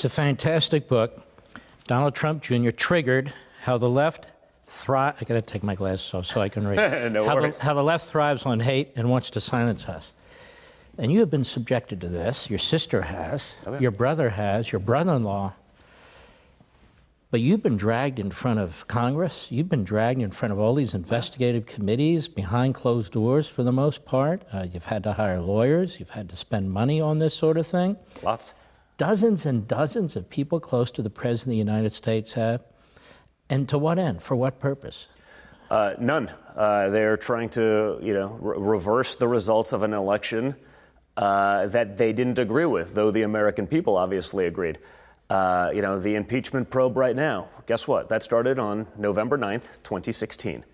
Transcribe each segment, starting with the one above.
It's a fantastic book. Donald Trump Jr. triggered how the left thrives. I got to take my glasses off so I can read. No worries. How the left thrives on hate and wants to silence us. And you have been subjected to this. Your sister has. Oh, yeah. Your brother has. Your brother-in-law. But you've been dragged in front of Congress. You've been dragged in front of all these investigative committees behind closed doors for the most part. You've had to hire lawyers. You've had to spend money on this sort of thing. Lots. Dozens and dozens of people close to the President of the United States have. And to what end? For what purpose? None. They're trying to, reverse the results of an election that they didn't agree with, though the American people obviously agreed. The impeachment probe right now, guess what? That started on November 9th, 2016.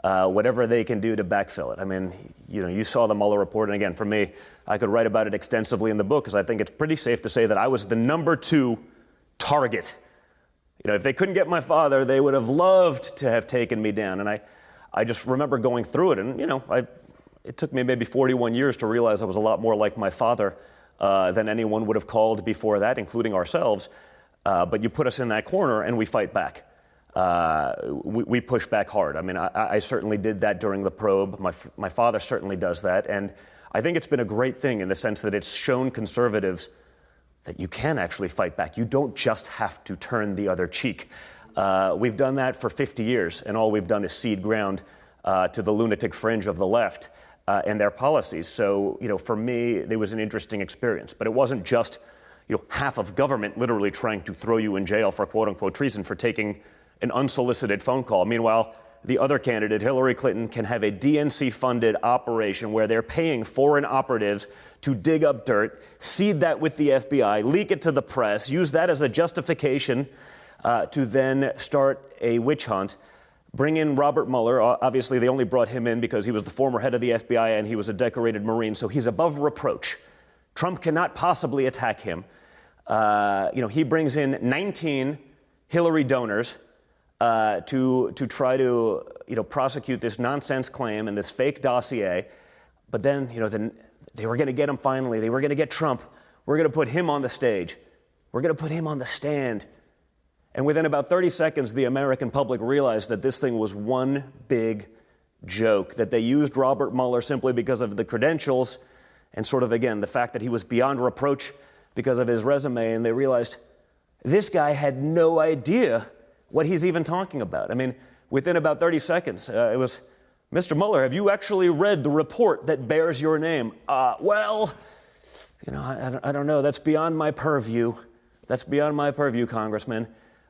Whatever they can do to backfill it. I mean, you saw the Mueller report, and again, for me, I could write about it extensively in the book because I think it's pretty safe to say that I was the number 2 target. If they couldn't get my father, they would have loved to have taken me down. And I just remember going through it, and it took me maybe 41 years to realize I was a lot more like my father than anyone would have called before that, including ourselves. But you put us in that corner, and we fight back. We push back hard. I mean, I certainly did that during the probe. My father certainly does that. And I think it's been a great thing in the sense that it's shown conservatives that you can actually fight back. You don't just have to turn the other cheek. We've done that for 50 years, and all we've done is cede ground to the lunatic fringe of the left and their policies. So, for me, it was an interesting experience. But it wasn't just, half of government literally trying to throw you in jail for quote-unquote treason for taking an unsolicited phone call. Meanwhile, the other candidate, Hillary Clinton, can have a DNC-funded operation where they're paying foreign operatives to dig up dirt, seed that with the FBI, leak it to the press, use that as a justification to then start a witch hunt, bring in Robert Mueller. Obviously, they only brought him in because he was the former head of the FBI and he was a decorated Marine, so he's above reproach. Trump cannot possibly attack him. He brings in 19 Hillary donors to try to prosecute this nonsense claim and this fake dossier, but then they were going to get him finally. They were going to get Trump. We're going to put him on the stage. We're going to put him on the stand. And within about 30 seconds, the American public realized that this thing was one big joke, that they used Robert Mueller simply because of the credentials and sort of, again, the fact that he was beyond reproach because of his resume, and they realized this guy had no idea what he's even talking about. I mean, within about 30 seconds, it was, Mr. Mueller, have you actually read the report that bears your name? I don't know. That's beyond my purview. That's beyond my purview, Congressman.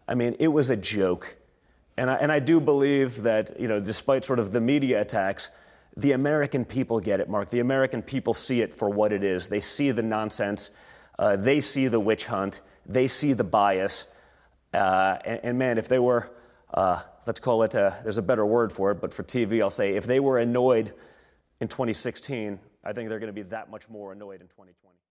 I mean, it was a joke. And I do believe that, despite sort of the media attacks, the American people get it, Mark. The American people see it for what it is. They see the nonsense. They see the witch hunt. They see the bias. And man, if they were, let's call it, there's a better word for it, but for TV, I'll say, if they were annoyed in 2016, I think they're going to be that much more annoyed in 2020.